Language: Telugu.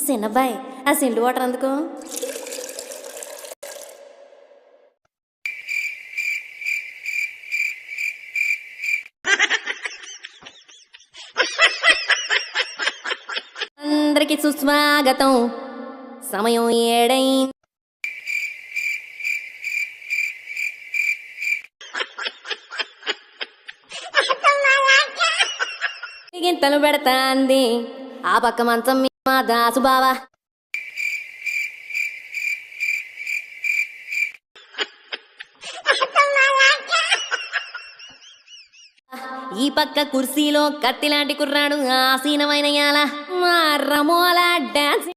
చిన్నబ్బాయి ఆ సిండు వాటర్ అందుకో. అందరికి సుస్వాగతం. సమయం 7 గింతలు పెడతాంది ఆ పక్క మంచం మీద మా దాసు బావా. ఈ పక్క కుర్సీలో కత్తి లాంటి కుర్రాడు ఆసీనమైన యాల మా రమోల డాన్స్.